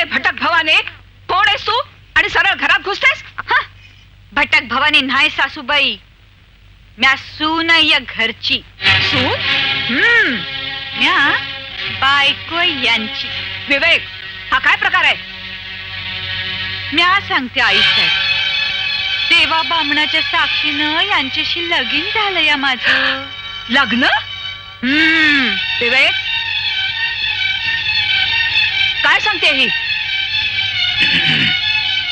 भटक भवाने, कोण आहेस तू आणि सरळ घरात घुसतेस? भटक भवानी नाही सासूबाई, म्या सून या घरची. सून? म्या बायको यांची. विवेक, हा काय प्रकार आहे? म्या सांगते आईसाहेब, देवा बामणाच्या साक्षीनं यांच्याशी लगीन झालं या माझं. लग्न? विवेक, काय सांगते ही?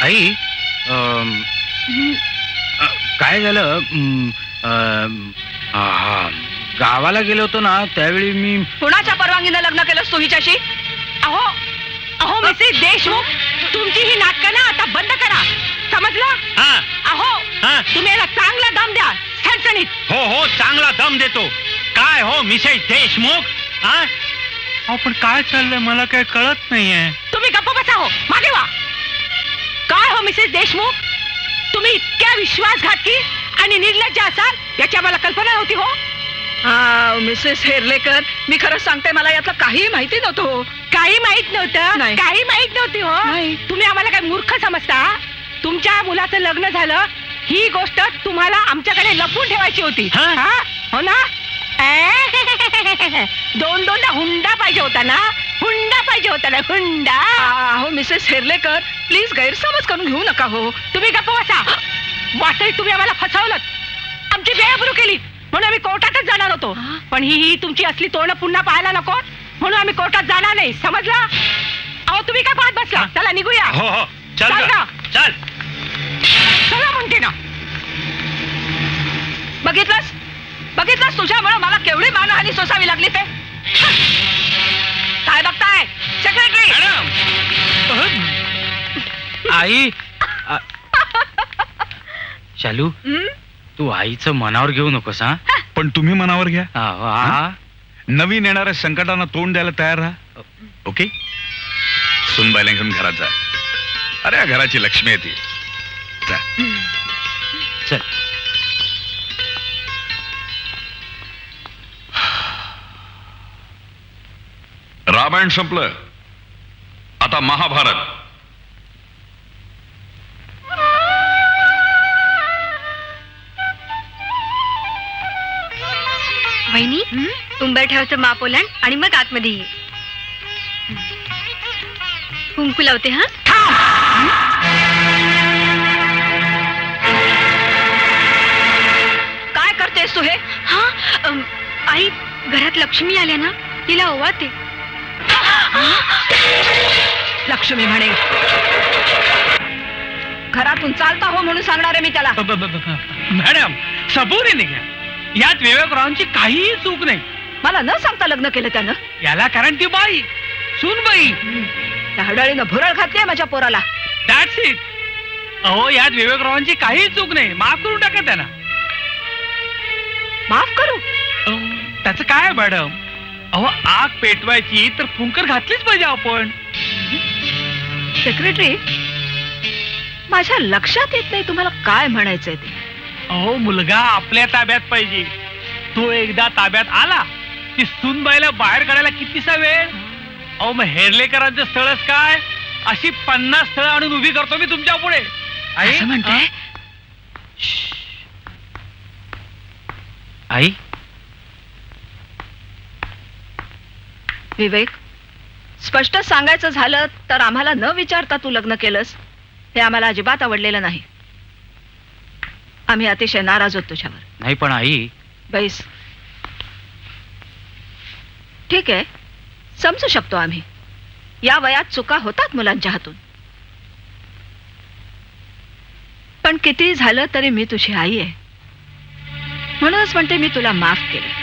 आई, काय झालं, गावाला गेलो होतो ना त्यावेळी मी. कुणाच्या परवानगीनं लग्न केलंस तू हिच्याशी? अहो अहो मिसेस देशमुख, तुमची ही नाटकं ना आता बंद करा, समजलं? अहो तुम्ही याला चांगला दम द्या, ठणठणीत. हो हो, चांगला दम देतो. काय हो मिसेस देशमुख? पण काय चाललंय मला काय कळत नाहीये. तुम्ही गप्प बसा, हो मागे वा. काय हो मिसेस देशमुख, तुम्ही इतक्या विश्वासघाती आणि निर्लज्ज असाल याची आम्हाला कल्पना नव्हती. हो मिसेस हेरलेकर, मी खरंच सांगते, मला यातलं काही माहिती नव्हतं. हो, काही माहित नव्हतं? नाही. काही माहित नव्हती. हो नाही. तुम्ही आम्हाला काय मूर्ख समजता? तुमच्या मुलाचं लग्न झालं ही गोष्ट तुम्हाला आमच्याकडे लपवून ठेवायची होती. हो ना? दोनदा हुंडा पाहिजे होता ना? हुंडा पाहिजे होता ना? हुंडा. अहो मिसेस हेरलेकर, प्लीज गैरसमज करून घेऊ नका. हो, तुम्ही गप्प बसा. वाटत तुम्ही आम्हाला फसवलं, आमची बेअब्रू केली, म्हणून आम्ही कोर्टातच जाणार होतो. पण ही तुमची असली तोंड पुन्हा पाहायला नको, म्हणून आम्ही कोर्टात जाणार नाही, समजलं? अहो तुम्ही काय पाहत बसला? चला निघूया. हो हो, चल ना. चल. चला म्हणते ना. बघितलंस बघितलंस, तुझ्यामुळे मला केवढी मानहानी सोसावी लागली ते. काय बघताय सेक्रेटरी? आई, शालू, तू आईचं मनावर घेऊ नकोस. पण तुम्ही मनावर घ्या. नवीन येणाऱ्या संकटांना तोंड द्यायला तयार राहा. ओके, सुनबाईला घेऊन घरात जा. अरे या घराची लक्ष्मी आहे ती. जा. चल. रामायण संपलं, आता महाभारत. वहिनी, उंबरठ्यावरचं माप ओलांड आणि मग आतमध्ये ये. कुंकू लावते. काय करतेस तू हे? आई, घरात लक्ष्मी आल्या ना, तिला ओवाळते. लक्ष्मी म्हणे, घरातून चालता हो म्हणून सांगणार आहे मी त्याला. मॅडम, सबुरीने घ्या, यात विवेकरावांची काहीही चूक नाही. मला न सांगता लग्न केलं त्यानं. याला कारण ती बाई, सूनबाई. त्या हडळीनं भुरळ घातलीये माझ्या पोराला. That's it. अहो, यात विवेकरावांची काहीही चूक नाही, माफ करून टाका त्यांना. माफ करू? त्याचं काय मॅडम? अहो, आग पेटवायची तर फुंकर घातलीच पाहिजे आपण. सेक्रेटरी, माझ्या लक्षात येत नाही तुम्हाला काय म्हणायचंय ते. अहो, मुलगा आपल्या ताब्यात पाहिजे. तो एकदा ताब्यात आला की सूनबाईला बाहेर काढायला कितीसा वेळ? अहो, मग हेरलेकरांचं स्थळच काय, अशी 50 स्थळं आणून उभी करतो मी तुमच्या पुढे. असं म्हणताय? आई, विवेक, स्पष्ट सांगायचं झालं तर आम्हाला न विचारता तू लग्न केलंस हे आम्हाला अजिबात आवडलेलं नाही. आम्ही अतिशय नाराज होत तुझ्यावर. नाही पण आई. बैस. ठीक आहे, समजू शकतो आम्ही, या वयात चुका होतात मुलांच्या हातून. पण किती झालं तरी मी तुझी आई आहे, म्हणूनच म्हणते मी तुला माफ केलं.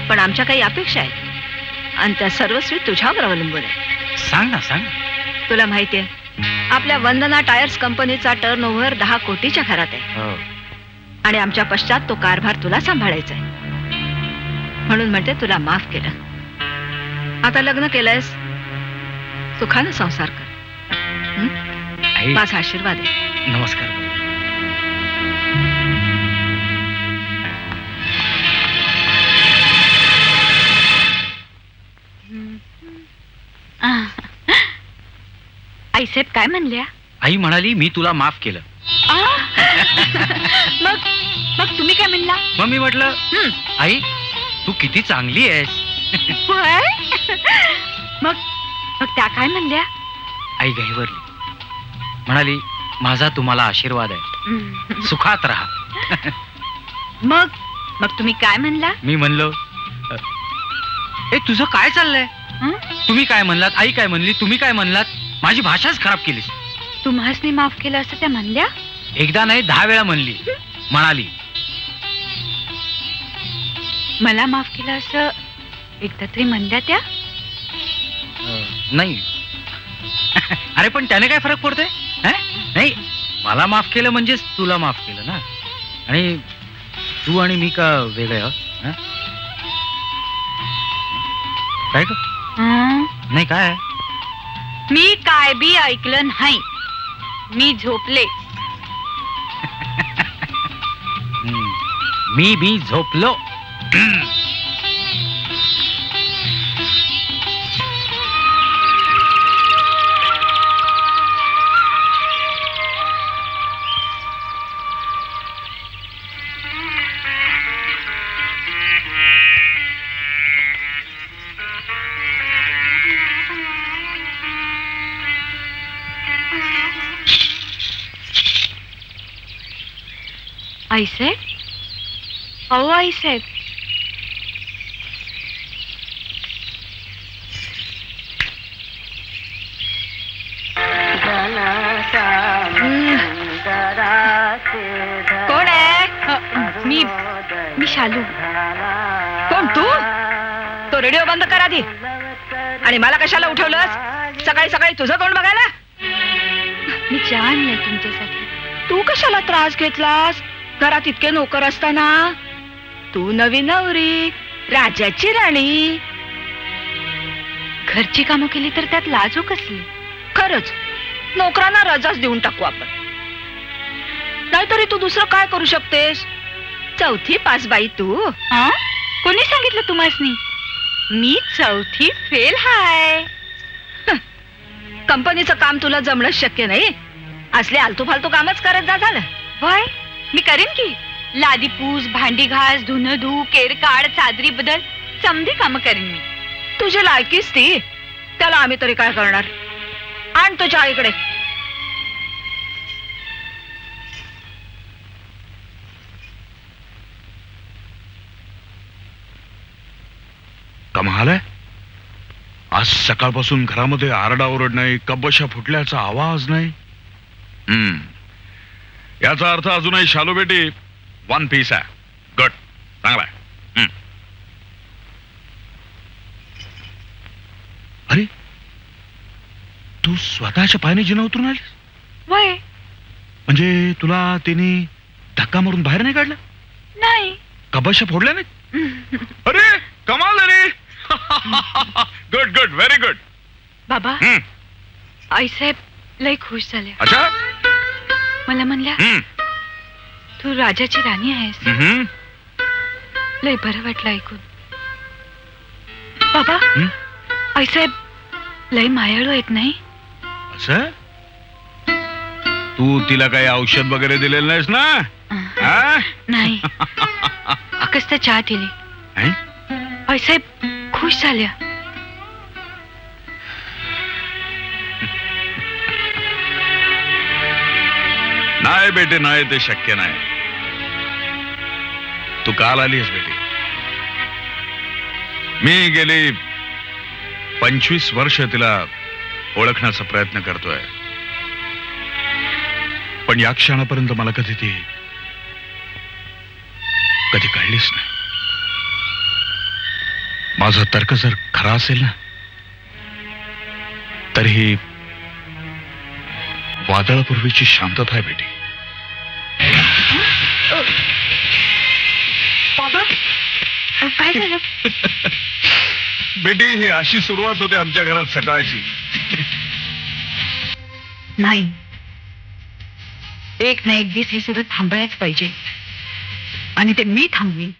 पण आमच्या काही अपेक्षा आहेत आणि त्या सर्वस्वी तुझ्यावर अवलंबून आहे. सांग ना, सांग. तुला माहितीये, आपल्या वंदना टायर्स कंपनीचा टर्नओव्हर 10 कोटीच्या घरात आहे. आणि आमच्या पश्चात तो कारभार तुला सांभाळायचा आहे, म्हणून म्हणते तुला माफ केलं. आता लग्न केलंयस, सुखानं संसार कर. माझा आशीर्वाद आहे. नमस्कार. आईसाहेब काय म्हणल्या? आई म्हणाली मी तुला माफ केलं. मग मग तुम्ही काय म्हणला? मग मी म्हटलं आई तू किती चांगली आहेस. होय? मग मग त्या काय म्हणल्या? आई गहिवरली, म्हणाली माझा तुम्हाला आशीर्वाद आहे, सुखात राहा. मग मग तुम्ही काय म्हणला? मी म्हणलो ए तुझं काय चाललंय? हं? तुम्ही काय म्हणलात, आई काय म्हणली, तुम्ही काय म्हणलात, माझी भाषाच खराब केलीस. तुम्हासनी माफ केलं असं त्या म्हणल्या? एकदा नाही 10 वेळा म्हणली. म्हणाली मला माफ केलं असं एकदा तरी म्हणल्या त्या? नाही. अरे पण त्याने काय फरक पडतोय? नाही, मला माफ केलं म्हणजेच तुला माफ केलं ना. आणि तू आणि मी का वेगळे आहोत? हं? काय ग? हं? नाही काय? मी काय बी ऐकलं नाही. मी झोपले. मी बी झोपलो. आईसाहेब, अहो आईसाहेब, कोण आहे? मी शालू. कोण तू? तो रेडिओ बंद कर आधी. आणि मला कशाला उठवलंस सकाळी सकाळी तुझं तोंड बघायला? मी चहा आणलाय तुमच्यासाठी. तू कशाला त्रास घेतलास घरात इतके नोकर असताना? तू नवी नवरी, राजाची राणी. घरची कामं केली तर त्यात लाजो कसली? खरंच नोकरांना रजाच देऊन टाकू आपण. नाहीतरी तू दुसरं काय करू शकतेस? 4थी पास बाई तू. हं? कोणी सांगितलं तुम्हासनी? मी 4थी फेल हाय. कंपनीचं काम तुला जमणं शक्य नाही. असले आलतू फालतू कामच करत जा झालं. होय, मी करेन की. लादी पूस, भांडी घास, धुणं धू, केर काढ, चादरी बदल, समधी कामं करेन मी. तुझी लायकीच ती. त्याला आम्ही तरी काय करणार? आण तुझ्या आईकडे. कमाल आहे. आज सकाळपासून घरामध्ये आरडाओरड नाही, कब्बशा फुटल्याचा आवाज नाही. याचा अर्थ अजूनही शालू बेटी 1 पीस आहे. गुड, चांगला आहे. अरे तू स्वतःच्या पायाने जिना उतरून आलीस? होय. म्हणजे तुला तिने धक्का मारून बाहेर नाही काढलं? नाही. कब्बशा फोडल्या नाही? अरे कमाल रे. Good good, very good. बाबा, आईसाहेब लय खुश झाले. अच्छा. मला म्हणल्या तू राजाची राणी आहेस. लय बरं वाटलं ऐकून. बाबा, आईसाहेब लय मायाळू आहेत नाही? असं? तू तिला काही औषध वगैरे दिलेलं नाहीस ना? हा? नाही. अकस्ता चहा दिली. हैं? आईसाहेब खुश झाल्या. नाही बेटे, नाही, ते शक्य नाही. तू काल आलीस बेटी. मी गेली 25 वर्ष तिला ओळखण्याचा प्रयत्न करतोय, पण या क्षणापर्यंत मला कधी कळलीच नाही. माझा तर्क जर खरा असेल ना, तर ही वादळापूर्वीची शांतता आहे बेटी. काय झालं? बेटी ही अशी सुरुवात होते आमच्या घरात सकाळची. नाही, एक ना एक दिवस हे सगळं थांबायच पाहिजे. आणि ते मी थांबवीन.